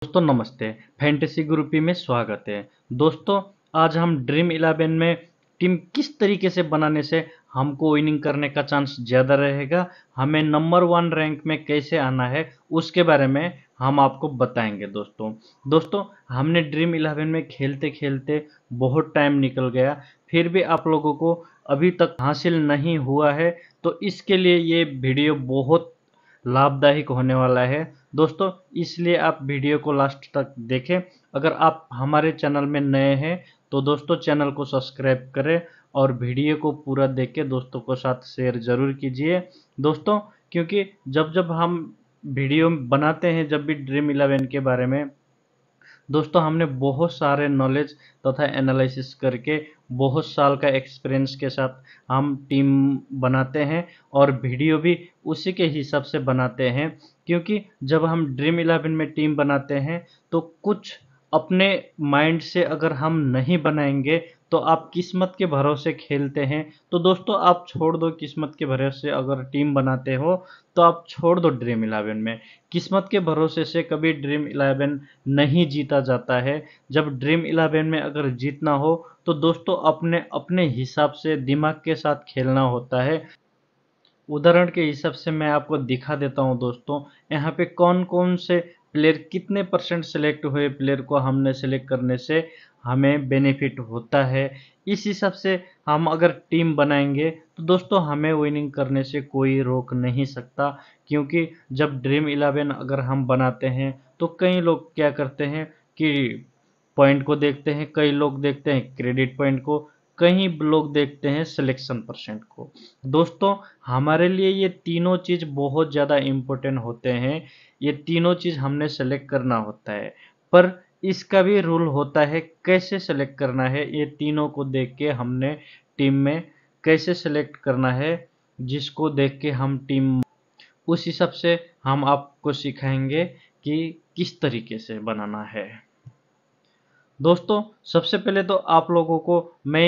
दोस्तों नमस्ते, fantasy groupie में स्वागत है। दोस्तों आज हम ड्रीम 11 में टीम किस तरीके से बनाने से हमको विनिंग करने का चांस ज़्यादा रहेगा, हमें नंबर 1 रैंक में कैसे आना है, उसके बारे में हम आपको बताएंगे। दोस्तों हमने ड्रीम 11 में खेलते खेलते बहुत टाइम निकल गया, फिर भी आप लोगों को अभी तक हासिल नहीं हुआ है, तो इसके लिए ये वीडियो बहुत लाभदायक होने वाला है। दोस्तों इसलिए आप वीडियो को लास्ट तक देखें। अगर आप हमारे चैनल में नए हैं तो दोस्तों चैनल को सब्सक्राइब करें और वीडियो को पूरा देख के दोस्तों को साथ शेयर ज़रूर कीजिए। दोस्तों क्योंकि जब जब हम वीडियो बनाते हैं, जब भी ड्रीम 11 के बारे में, दोस्तों हमने बहुत सारे नॉलेज तथा एनालिसिस करके बहुत साल का एक्सपीरियंस के साथ हम टीम बनाते हैं और वीडियो भी उसी के हिसाब से बनाते हैं। क्योंकि जब हम ड्रीम 11 में टीम बनाते हैं तो कुछ अपने माइंड से अगर हम नहीं बनाएंगे तो आप किस्मत के भरोसे खेलते हैं। तो दोस्तों आप छोड़ दो किस्मत के भरोसे, अगर टीम बनाते हो तो आप छोड़ दो ड्रीम 11 में। किस्मत के भरोसे से कभी ड्रीम 11 नहीं जीता जाता है। जब ड्रीम 11 में अगर जीतना हो तो दोस्तों अपने अपने हिसाब से दिमाग के साथ खेलना होता है। उदाहरण के हिसाब से मैं आपको दिखा देता हूँ दोस्तों, यहाँ पे कौन कौन से प्लेयर कितने परसेंट सेलेक्ट हुए प्लेयर को हमने सेलेक्ट करने से हमें बेनिफिट होता है। इस हिसाब से हम अगर टीम बनाएंगे तो दोस्तों हमें विनिंग करने से कोई रोक नहीं सकता। क्योंकि जब ड्रीम 11 अगर हम बनाते हैं तो कई लोग क्या करते हैं कि पॉइंट को देखते हैं, कई लोग देखते हैं क्रेडिट पॉइंट को, कई लोग देखते हैं सिलेक्शन परसेंट को। दोस्तों हमारे लिए ये तीनों चीज़ बहुत ज़्यादा इम्पोर्टेंट होते हैं। ये तीनों चीज़ हमने सेलेक्ट करना होता है, पर इसका भी रूल होता है कैसे सेलेक्ट करना है। ये तीनों को देख के हमने टीम में कैसे सेलेक्ट करना है, जिसको देख के हम टीम उस हिसाब से हम आपको सिखाएंगे कि किस तरीके से बनाना है। दोस्तों सबसे पहले तो आप लोगों को मैं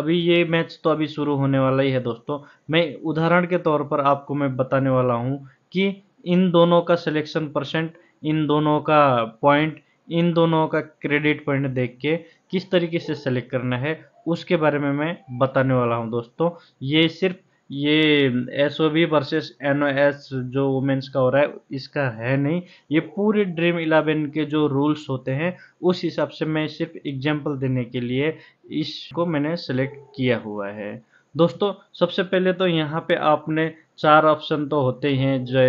ये मैच तो अभी शुरू होने वाला ही है। दोस्तों मैं उदाहरण के तौर पर आपको मैं बताने वाला हूँ कि इन दोनों का सिलेक्शन परसेंट, इन दोनों का पॉइंट, इन दोनों का क्रेडिट पॉइंट देख के किस तरीके से सेलेक्ट करना है उसके बारे में मैं बताने वाला हूँ। दोस्तों ये सिर्फ ये एसओबी वर्सेस एनओएस जो वुमेन्स का हो रहा है इसका है नहीं, ये पूरे ड्रीम 11 के जो रूल्स होते हैं उस हिसाब से मैं सिर्फ एग्जांपल देने के लिए इसको मैंने सेलेक्ट किया हुआ है। दोस्तों सबसे पहले तो यहाँ पे आपने 4 ऑप्शन तो होते ही हैं। जो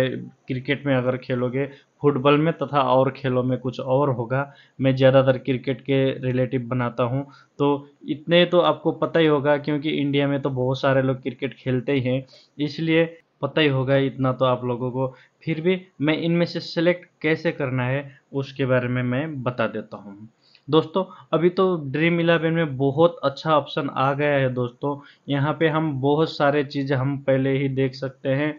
क्रिकेट में अगर खेलोगे, फुटबॉल में तथा और खेलों में कुछ और होगा। मैं ज़्यादातर क्रिकेट के रिलेटिव बनाता हूँ, तो इतने तो आपको पता ही होगा क्योंकि इंडिया में तो बहुत सारे लोग क्रिकेट खेलते ही हैं, इसलिए पता ही होगा इतना तो आप लोगों को। फिर भी मैं इनमें से सेलेक्ट कैसे करना है उसके बारे में मैं बता देता हूँ। दोस्तों अभी तो ड्रीम 11 में बहुत अच्छा ऑप्शन आ गया है। दोस्तों यहाँ पे हम बहुत सारे चीज़ हम पहले ही देख सकते हैं,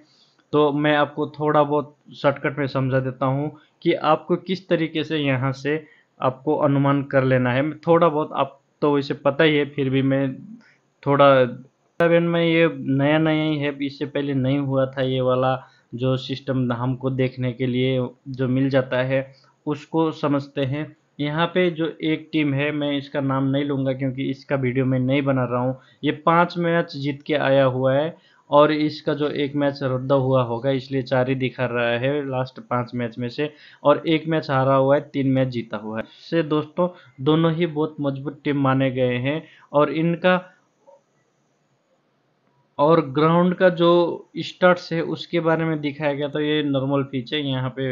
तो मैं आपको थोड़ा बहुत शॉर्टकट में समझा देता हूँ कि आपको किस तरीके से यहाँ से आपको अनुमान कर लेना है। थोड़ा बहुत आप तो वैसे पता ही है, फिर भी मैं थोड़ा 11 में ये नया नया ही है, इससे पहले नहीं हुआ था ये वाला जो सिस्टम हमको देखने के लिए जो मिल जाता है उसको समझते हैं। यहाँ पे जो एक टीम है, मैं इसका नाम नहीं लूँगा क्योंकि इसका वीडियो मैं नहीं बना रहा हूँ। ये 5 मैच जीत के आया हुआ है और इसका जो एक मैच रद्द हुआ होगा इसलिए 4 ही दिखा रहा है लास्ट 5 मैच में से, और एक मैच हारा हुआ है, 3 मैच जीता हुआ है। से दोस्तों दोनों ही बहुत मजबूत टीम माने गए हैं और इनका और ग्राउंड का जो स्टार्ट्स है उसके बारे में दिखाया गया, तो ये नॉर्मल पिच है यहाँ पे,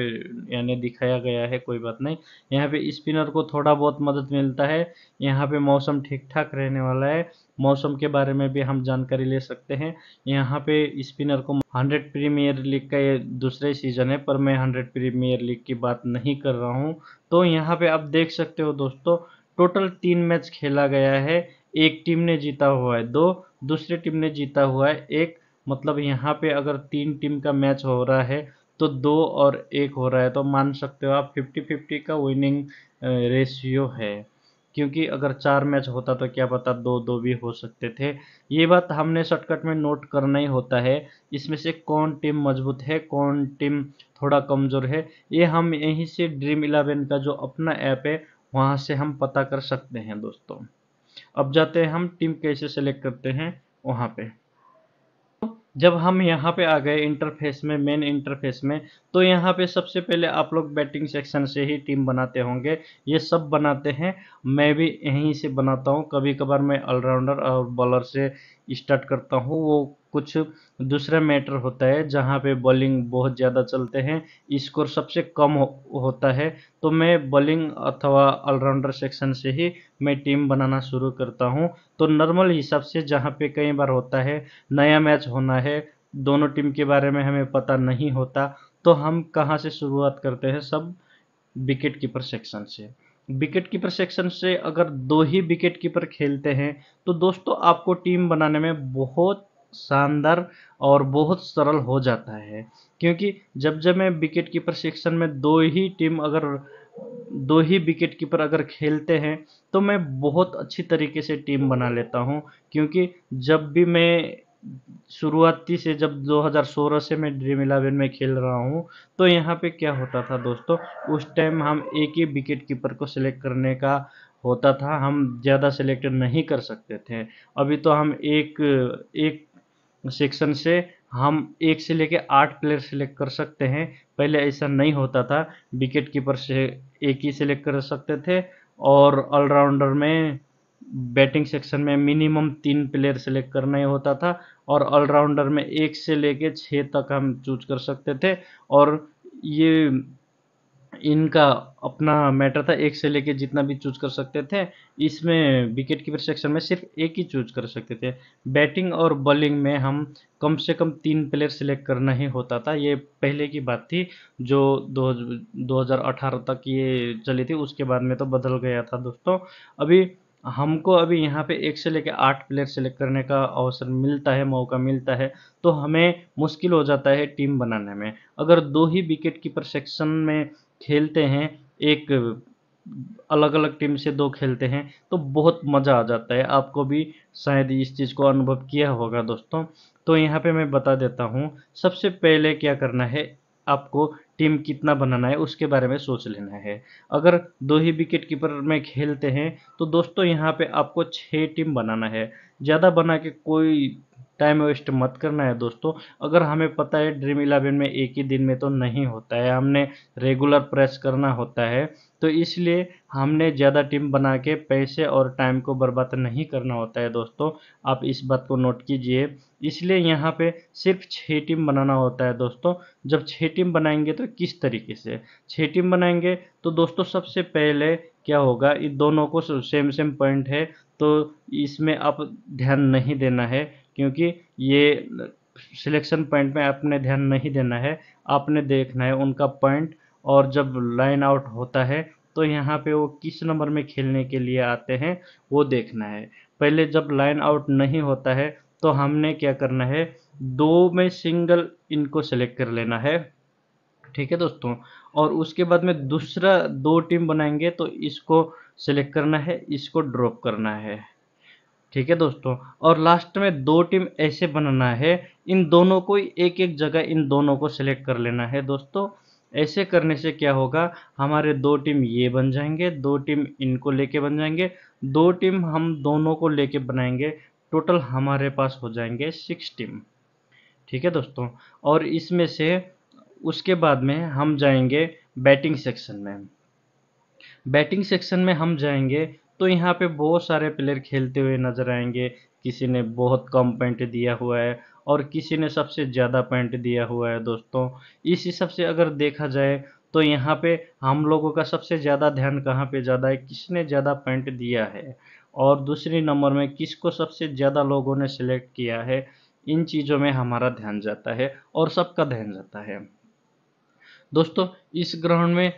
यानी दिखाया गया है, कोई बात नहीं। यहाँ पे स्पिनर को थोड़ा बहुत मदद मिलता है। यहाँ पे मौसम ठीक ठाक रहने वाला है, मौसम के बारे में भी हम जानकारी ले सकते हैं। यहाँ पे स्पिनर को 100 प्रीमियर लीग का ये दूसरे सीजन है, पर मैं 100 प्रीमियर लीग की बात नहीं कर रहा हूँ। तो यहाँ पे आप देख सकते हो दोस्तों, टोटल 3 मैच खेला गया है, एक टीम ने जीता हुआ है 2, दूसरी टीम ने जीता हुआ है 1। मतलब यहाँ पे अगर 3 टीम का मैच हो रहा है तो 2 और 1 हो रहा है, तो मान सकते हो आप 50-50 का विनिंग रेशियो है। क्योंकि अगर 4 मैच होता तो क्या पता 2-2 भी हो सकते थे। ये बात हमने शॉर्टकट में नोट करना ही होता है। इसमें से कौन टीम मजबूत है, कौन टीम थोड़ा कमज़ोर है, ये हम यहीं से ड्रीम 11 का जो अपना ऐप है वहाँ से हम पता कर सकते हैं दोस्तों। अब जाते हैं हम टीम कैसे सेलेक्ट करते हैं वहाँ पे। जब हम यहाँ पे आ गए इंटरफेस में, मेन इंटरफेस में, तो यहाँ पे सबसे पहले आप लोग बैटिंग सेक्शन से ही टीम बनाते होंगे। ये सब बनाते हैं, मैं भी यहीं से बनाता हूँ। कभी कभार मैं ऑलराउंडर और बॉलर से स्टार्ट करता हूँ। वो कुछ दूसरा मैटर होता है जहाँ पे बॉलिंग बहुत ज़्यादा चलते हैं, स्कोर सबसे कम होता है, तो मैं बॉलिंग अथवा ऑलराउंडर सेक्शन से ही मैं टीम बनाना शुरू करता हूँ। तो नॉर्मल हिसाब से जहाँ पे कई बार होता है नया मैच होना है, दोनों टीम के बारे में हमें पता नहीं होता, तो हम कहाँ से शुरुआत करते हैं, सब विकेट कीपर सेक्शन से। विकेट कीपर सेक्शन से अगर 2 ही विकेट कीपर खेलते हैं तो दोस्तों आपको टीम बनाने में बहुत शानदार और बहुत सरल हो जाता है। क्योंकि जब जब मैं विकेट कीपर सेक्शन में 2 ही विकेट कीपर अगर खेलते हैं तो मैं बहुत अच्छी तरीके से टीम बना लेता हूँ। क्योंकि जब भी मैं शुरुआती से, जब 2016 से मैं ड्रीम 11 में खेल रहा हूँ, तो यहाँ पे क्या होता था दोस्तों, उस टाइम हम एक ही विकेट कीपर को सिलेक्ट करने का होता था, हम ज़्यादा सिलेक्ट नहीं कर सकते थे। अभी तो हम एक एक सेक्शन से हम 1 से लेके 8 प्लेयर सिलेक्ट कर सकते हैं। पहले ऐसा नहीं होता था, विकेट कीपर से एक ही सिलेक्ट कर सकते थे, और ऑलराउंडर में बैटिंग सेक्शन में मिनिमम 3 प्लेयर सेलेक्ट करना ही होता था, और ऑलराउंडर में 1 से लेके 6 तक हम चूज कर सकते थे। और ये इनका अपना मैटर था, 1 से लेके जितना भी चूज कर सकते थे। इसमें विकेट कीपर सेक्शन में सिर्फ एक ही चूज कर सकते थे। बैटिंग और बॉलिंग में हम कम से कम 3 प्लेयर सिलेक्ट करना ही होता था। ये पहले की बात थी, जो 2018 तक ये चली थी, उसके बाद में तो बदल गया था दोस्तों। अभी यहाँ पे 1 से लेके 8 प्लेयर सेलेक्ट करने का अवसर मिलता है, मौका मिलता है, तो हमें मुश्किल हो जाता है टीम बनाने में। अगर 2 ही विकेट कीपर सेक्शन में खेलते हैं, एक अलग अलग टीम से 2 खेलते हैं, तो बहुत मज़ा आ जाता है। आपको भी शायद इस चीज़ को अनुभव किया होगा दोस्तों। तो यहाँ पे मैं बता देता हूँ, सबसे पहले क्या करना है, आपको टीम कितना बनाना है उसके बारे में सोच लेना है। अगर 2 ही विकेट कीपर में खेलते हैं तो दोस्तों यहाँ पे आपको 6 टीम बनाना है। ज़्यादा बना के कोई टाइम वेस्ट मत करना है दोस्तों। अगर हमें पता है ड्रीम 11 में एक ही दिन में तो नहीं होता है, हमने रेगुलर प्रेस करना होता है, तो इसलिए हमने ज़्यादा टीम बना के पैसे और टाइम को बर्बाद नहीं करना होता है दोस्तों। आप इस बात को नोट कीजिए। इसलिए यहाँ पे सिर्फ 6 टीम बनाना होता है दोस्तों। जब 6 टीम बनाएंगे तो किस तरीके से 6 टीम बनाएंगे, तो दोस्तों सबसे पहले क्या होगा, इन दोनों को सेम सेम पॉइंट है, तो इसमें आप ध्यान नहीं देना है, क्योंकि ये सिलेक्शन पॉइंट में आपने ध्यान नहीं देना है, आपने देखना है उनका पॉइंट। और जब लाइन आउट होता है तो यहाँ पे वो किस नंबर में खेलने के लिए आते हैं वो देखना है। पहले जब लाइन आउट नहीं होता है तो हमने क्या करना है, 2 में सिंगल इनको सेलेक्ट कर लेना है, ठीक है दोस्तों। और उसके बाद में दूसरा 2 टीम बनाएंगे तो इसको सेलेक्ट करना है, इसको ड्रॉप करना है, ठीक है दोस्तों। और लास्ट में 2 टीम ऐसे बनाना है, इन दोनों को एक एक जगह इन दोनों को सिलेक्ट कर लेना है दोस्तों। ऐसे करने से क्या होगा, हमारे 2 टीम ये बन जाएंगे, 2 टीम इनको लेके बन जाएंगे, 2 टीम हम दोनों को लेके बनाएंगे, टोटल हमारे पास हो जाएंगे 6 टीम, ठीक है दोस्तों। और इसमें से उसके बाद में हम जाएंगे बैटिंग सेक्शन में। बैटिंग सेक्शन में हम जाएंगे तो यहाँ पे बहुत सारे प्लेयर खेलते हुए नजर आएंगे। किसी ने बहुत कम पॉइंट दिया हुआ है और किसी ने सबसे ज़्यादा पॉइंट दिया हुआ है दोस्तों। इस हिसाब से अगर देखा जाए तो यहाँ पे हम लोगों का सबसे ज़्यादा ध्यान कहाँ पे ज़्यादा है, किसने ज़्यादा पॉइंट दिया है, और दूसरी नंबर में किसको सबसे ज़्यादा लोगों ने सिलेक्ट किया है। इन चीज़ों में हमारा ध्यान जाता है और सबका ध्यान जाता है दोस्तों। इस ग्राउंड में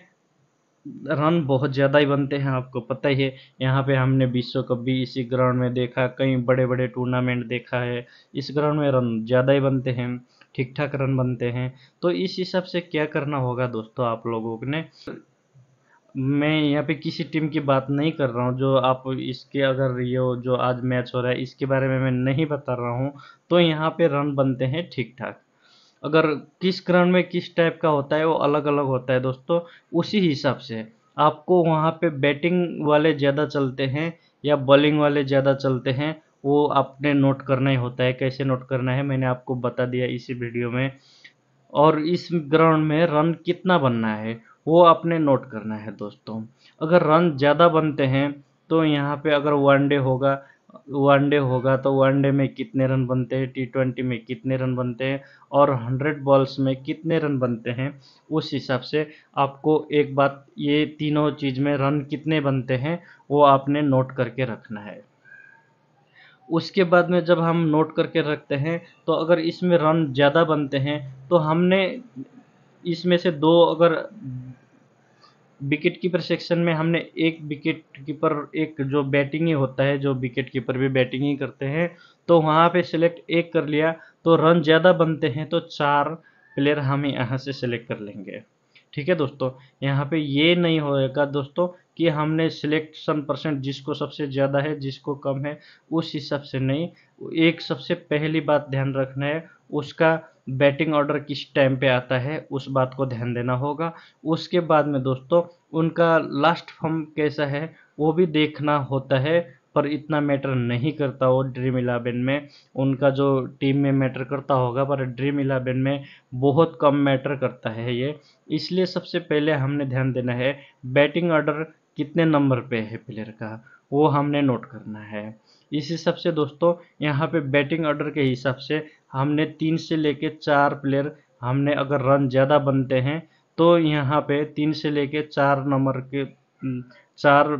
रन बहुत ज़्यादा ही बनते हैं, आपको पता ही है। यहाँ पे हमने विश्व कप भी इसी ग्राउंड में देखा, कई बड़े बड़े टूर्नामेंट देखा है, इस ग्राउंड में रन ज़्यादा ही बनते हैं, ठीक ठाक रन बनते हैं। तो इस हिसाब से क्या करना होगा दोस्तों, आप लोगों ने मैं यहाँ पे किसी टीम की बात नहीं कर रहा हूँ जो आप इसके, अगर ये जो आज मैच हो रहा है इसके बारे में मैं नहीं बता रहा हूँ। तो यहाँ पे रन बनते हैं ठीक ठाक। अगर किस ग्राउंड में किस टाइप का होता है वो अलग अलग होता है दोस्तों। उसी हिसाब से आपको वहाँ पे बैटिंग वाले ज़्यादा चलते हैं या बॉलिंग वाले ज़्यादा चलते हैं, वो आपने नोट करना ही होता है। कैसे नोट करना है मैंने आपको बता दिया इसी वीडियो में। और इस ग्राउंड में रन कितना बनना है वो आपने नोट करना है दोस्तों। अगर रन ज़्यादा बनते हैं तो यहाँ पे अगर वनडे होगा तो वनडे में कितने रन बनते हैं, T20 में कितने रन बनते हैं और 100 बॉल्स में कितने रन बनते हैं, उस हिसाब से आपको एक बात, ये तीनों चीज़ में रन कितने बनते हैं वो आपने नोट करके रखना है। उसके बाद में जब हम नोट करके रखते हैं तो अगर इसमें रन ज़्यादा बनते हैं तो हमने इसमें से दो, अगर विकेट कीपर सेक्शन में हमने एक विकेट कीपर, एक जो बैटिंग ही होता है, जो विकेट कीपर भी बैटिंग ही करते हैं, तो वहाँ पे सिलेक्ट एक कर लिया। तो रन ज़्यादा बनते हैं तो 4 प्लेयर हम यहाँ से सिलेक्ट कर लेंगे। ठीक है दोस्तों, यहाँ पे ये नहीं होएगा दोस्तों कि हमने सिलेक्शन परसेंट जिसको सबसे ज़्यादा है जिसको कम है उस हिसाब से नहीं। एक सबसे पहली बात ध्यान रखना है, उसका बैटिंग ऑर्डर किस टाइम पे आता है उस बात को ध्यान देना होगा। उसके बाद में दोस्तों उनका लास्ट फॉर्म कैसा है वो भी देखना होता है, पर इतना मैटर नहीं करता वो ड्रीम इलेवन में। उनका जो टीम में मैटर करता होगा पर ड्रीम इलेवन में बहुत कम मैटर करता है ये। इसलिए सबसे पहले हमने ध्यान देना है बैटिंग ऑर्डर कितने नंबर पे है प्लेयर का, वो हमने नोट करना है। इस हिसाब से दोस्तों यहाँ पे बैटिंग ऑर्डर के हिसाब से हमने 3 से लेके 4 प्लेयर, हमने अगर रन ज़्यादा बनते हैं तो यहाँ पे 3 से लेके 4 नंबर के 4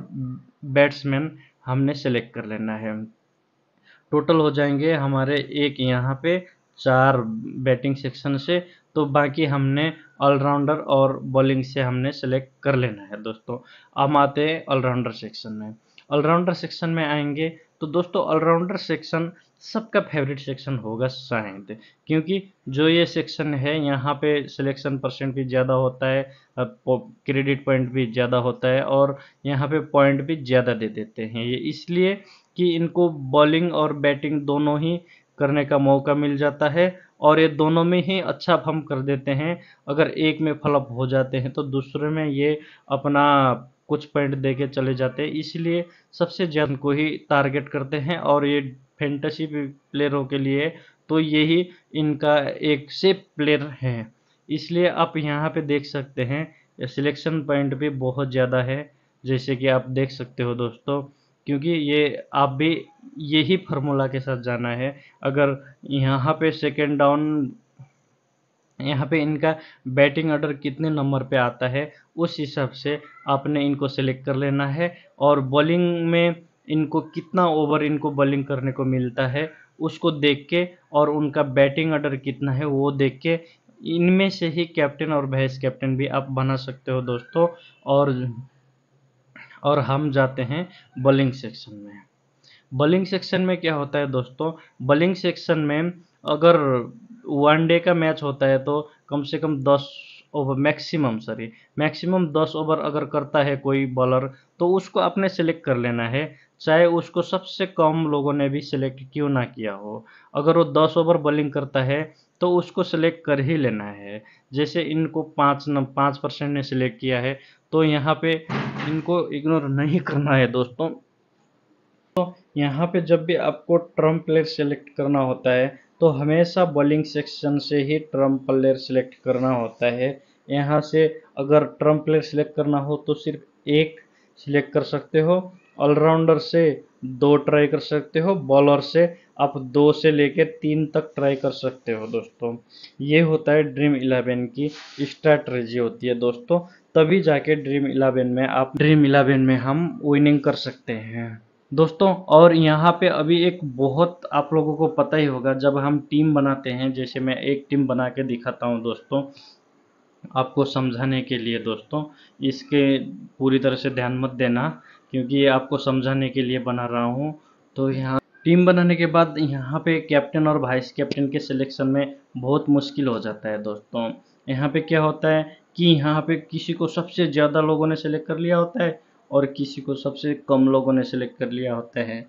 बैट्समैन हमने सेलेक्ट कर लेना है। टोटल हो जाएंगे हमारे एक यहाँ पे 4 बैटिंग सेक्शन से, तो बाकी हमने ऑलराउंडर और बॉलिंग से हमने सेलेक्ट कर लेना है दोस्तों। अब आते हैं ऑलराउंडर सेक्शन में। ऑलराउंडर सेक्शन में आएंगे तो दोस्तों ऑलराउंडर सेक्शन सबका फेवरेट सेक्शन होगा शायद, क्योंकि जो ये सेक्शन है यहाँ पे सिलेक्शन परसेंट भी ज़्यादा होता है, क्रेडिट पॉइंट भी ज़्यादा होता है और यहाँ पे पॉइंट भी ज़्यादा दे देते हैं ये, इसलिए कि इनको बॉलिंग और बैटिंग दोनों ही करने का मौका मिल जाता है और ये दोनों में ही अच्छा परफॉर्म कर देते हैं। अगर एक में फ्लॉप हो जाते हैं तो दूसरे में ये अपना कुछ पॉइंट दे के चले जाते हैं, इसलिए सबसे ज़्यादा इनको ही टारगेट करते हैं। और ये फैंटेसी प्लेयरों के लिए तो यही इनका एक सेफ प्लेयर है, इसलिए आप यहाँ पे देख सकते हैं सिलेक्शन पॉइंट भी बहुत ज़्यादा है, जैसे कि आप देख सकते हो दोस्तों। क्योंकि ये आप भी यही फार्मूला के साथ जाना है। अगर यहाँ पे सेकेंड डाउन, यहाँ पे इनका बैटिंग ऑर्डर कितने नंबर पे आता है उस हिसाब से आपने इनको सेलेक्ट कर लेना है। और बॉलिंग में इनको कितना ओवर इनको बॉलिंग करने को मिलता है उसको देख के, और उनका बैटिंग ऑर्डर कितना है वो देख के, इनमें से ही कैप्टन और वाइस कैप्टन भी आप बना सकते हो दोस्तों। और हम जाते हैं बॉलिंग सेक्शन में। बॉलिंग सेक्शन में क्या होता है दोस्तों, बॉलिंग सेक्शन में अगर वनडे का मैच होता है तो कम से कम 10 ओवर, मैक्सिमम 10 ओवर अगर करता है कोई बॉलर तो उसको आपने सेलेक्ट कर लेना है, चाहे उसको सबसे कम लोगों ने भी सिलेक्ट क्यों ना किया हो। अगर वो 10 ओवर बॉलिंग करता है तो उसको सेलेक्ट कर ही लेना है। जैसे इनको 5% ने सिलेक्ट किया है तो यहाँ पे इनको इग्नोर नहीं करना है दोस्तों। तो यहाँ पे जब भी आपको ट्रम्प प्लेयर सेलेक्ट करना होता है तो हमेशा बॉलिंग सेक्शन से ही ट्रम्प प्लेयर सेलेक्ट करना होता है। यहाँ से अगर ट्रम्प प्लेयर सेलेक्ट करना हो तो सिर्फ एक सिलेक्ट कर सकते हो, ऑलराउंडर से 2 ट्राई कर सकते हो, बॉलर से आप 2 से लेकर 3 तक ट्राई कर सकते हो दोस्तों। ये होता है ड्रीम इलेवन की स्ट्रैटेजी होती है दोस्तों, तभी जाके ड्रीम इलेवन में हम विनिंग कर सकते हैं दोस्तों। और यहाँ पे अभी एक बहुत आप लोगों को पता ही होगा, जब हम टीम बनाते हैं, जैसे मैं एक टीम बना के दिखाता हूँ दोस्तों आपको समझाने के लिए दोस्तों, इसके पूरी तरह से ध्यान मत देना क्योंकि ये आपको समझाने के लिए बना रहा हूँ। तो यहाँ टीम बनाने के बाद यहाँ पे कैप्टन और वाइस कैप्टन के सिलेक्शन में बहुत मुश्किल हो जाता है दोस्तों। यहाँ पे क्या होता है कि यहाँ पे किसी को सबसे ज़्यादा लोगों ने सेलेक्ट कर लिया होता है और किसी को सबसे कम लोगों ने सेलेक्ट कर लिया होता है।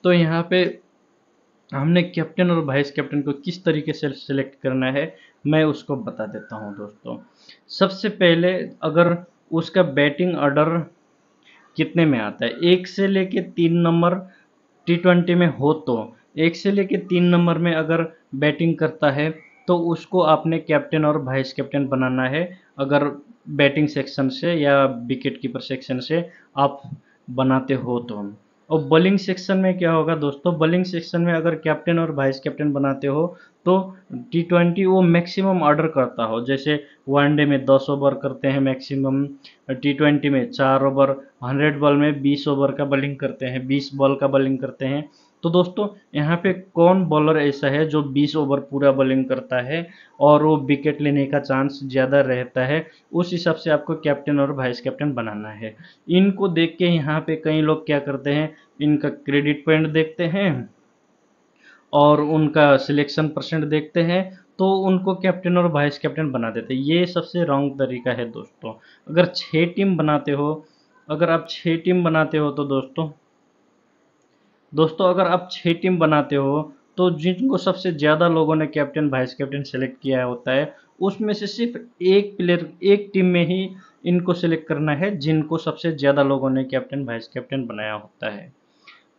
तो यहाँ पे हमने कैप्टन और वाइस कैप्टन को किस तरीके से सेलेक्ट करना है मैं उसको बता देता हूँ दोस्तों। सबसे पहले अगर उसका बैटिंग ऑर्डर कितने में आता है, 1 से लेके 3 नंबर T20 में हो, तो 1 से लेके 3 नंबर में अगर बैटिंग करता है तो उसको आपने कैप्टन और वाइस कैप्टन बनाना है। अगर बैटिंग सेक्शन से या विकेट कीपर सेक्शन से आप बनाते हो तो। और बॉलिंग सेक्शन में क्या होगा दोस्तों, बॉलिंग सेक्शन में अगर कैप्टन और वाइस कैप्टन बनाते हो तो T20 वो मैक्सिमम ऑर्डर करता हो, जैसे वनडे में 10 ओवर करते हैं मैक्सिमम, T20 में 4 ओवर, 100 बॉल में 20 ओवर का बॉलिंग करते हैं, 20 बॉल का बॉलिंग करते हैं। तो दोस्तों यहाँ पे कौन बॉलर ऐसा है जो 20 ओवर पूरा बॉलिंग करता है और वो विकेट लेने का चांस ज़्यादा रहता है, उस हिसाब से आपको कैप्टन और वाइस कैप्टन बनाना है। इनको देख के यहाँ पे कई लोग क्या करते हैं, इनका क्रेडिट पॉइंट देखते हैं और उनका सिलेक्शन परसेंट देखते हैं, तो उनको कैप्टन और वाइस कैप्टन बना देते हैं। ये सबसे रॉन्ग तरीका है दोस्तों। अगर 6 टीम बनाते हो, अगर आप 6 टीम बनाते हो तो दोस्तों अगर आप 6 टीम बनाते हो तो जिनको सबसे ज़्यादा लोगों ने कैप्टन वाइस कैप्टन सेलेक्ट किया होता है, उसमें से सिर्फ एक प्लेयर, एक टीम में ही इनको सेलेक्ट करना है जिनको सबसे ज़्यादा लोगों ने कैप्टन वाइस कैप्टन बनाया होता है।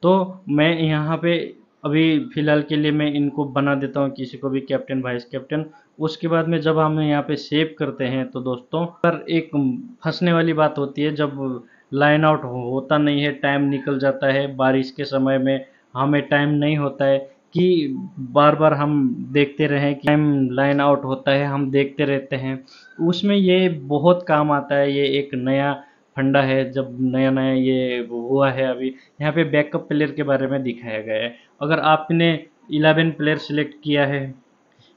तो मैं यहाँ पे अभी फ़िलहाल के लिए मैं इनको बना देता हूँ किसी को भी कैप्टन वाइस कैप्टन। उसके बाद में जब हम यहाँ पे सेव करते हैं तो दोस्तों पर एक फंसने वाली बात होती है, जब लाइन आउट होता नहीं है, टाइम निकल जाता है, बारिश के समय में हमें टाइम नहीं होता है कि बार बार हम देखते रहें कि टाइम लाइन आउट होता है, हम देखते रहते हैं। उसमें ये बहुत काम आता है, ये एक नया फंडा है, जब नया नया ये हुआ है अभी। यहाँ पे बैकअप प्लेयर के बारे में दिखाया गया है। अगर आपने 11 प्लेयर सिलेक्ट किया है,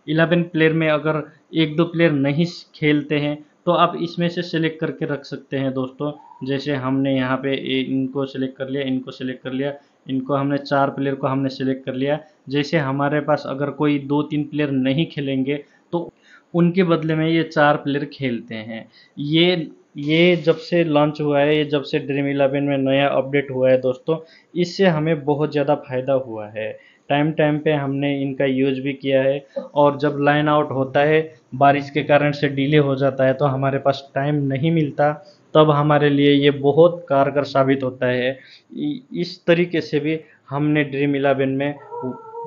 11 प्लेयर में अगर एक दो प्लेयर नहीं खेलते हैं तो आप इसमें से सिलेक्ट करके रख सकते हैं दोस्तों। जैसे हमने यहाँ पे इनको सिलेक्ट कर लिया, इनको सिलेक्ट कर लिया, इनको हमने 4 प्लेयर को हमने सिलेक्ट कर लिया। जैसे हमारे पास अगर कोई 2-3 प्लेयर नहीं खेलेंगे तो उनके बदले में ये 4 प्लेयर खेलते हैं। ये जब से लॉन्च हुआ है, ये जब से ड्रीम 11 में नया अपडेट हुआ है दोस्तों, इससे हमें बहुत ज़्यादा फ़ायदा हुआ है। टाइम टाइम पे हमने इनका यूज़ भी किया है और जब लाइन आउट होता है, बारिश के कारण से डिले हो जाता है तो हमारे पास टाइम नहीं मिलता, तब हमारे लिए ये बहुत कारगर साबित होता है। इस तरीके से भी हमने ड्रीम 11 में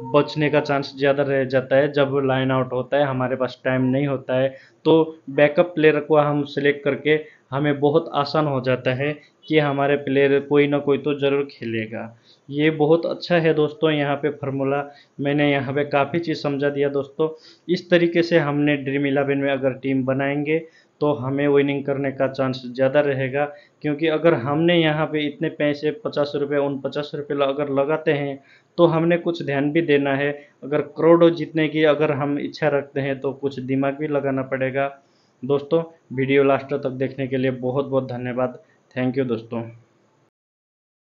बचने का चांस ज़्यादा रह जाता है। जब लाइन आउट होता है, हमारे पास टाइम नहीं होता है, तो बैकअप प्लेयर को हम सेलेक्ट करके हमें बहुत आसान हो जाता है कि हमारे प्लेयर कोई ना कोई तो ज़रूर खेलेगा। ये बहुत अच्छा है दोस्तों, यहाँ पे फार्मूला मैंने यहाँ पे काफ़ी चीज़ समझा दिया दोस्तों। इस तरीके से हमने ड्रीम 11 में अगर टीम बनाएंगे तो हमें विनिंग करने का चांस ज़्यादा रहेगा, क्योंकि अगर हमने यहाँ पे इतने पैसे 50 रुपये 49 रुपये अगर लगाते हैं तो हमने कुछ ध्यान भी देना है। अगर करोड़ों जीतने की अगर हम इच्छा रखते हैं तो कुछ दिमाग भी लगाना पड़ेगा। दोस्तों वीडियो लास्ट तक देखने के लिए बहुत बहुत धन्यवाद। थैंक यू दोस्तों।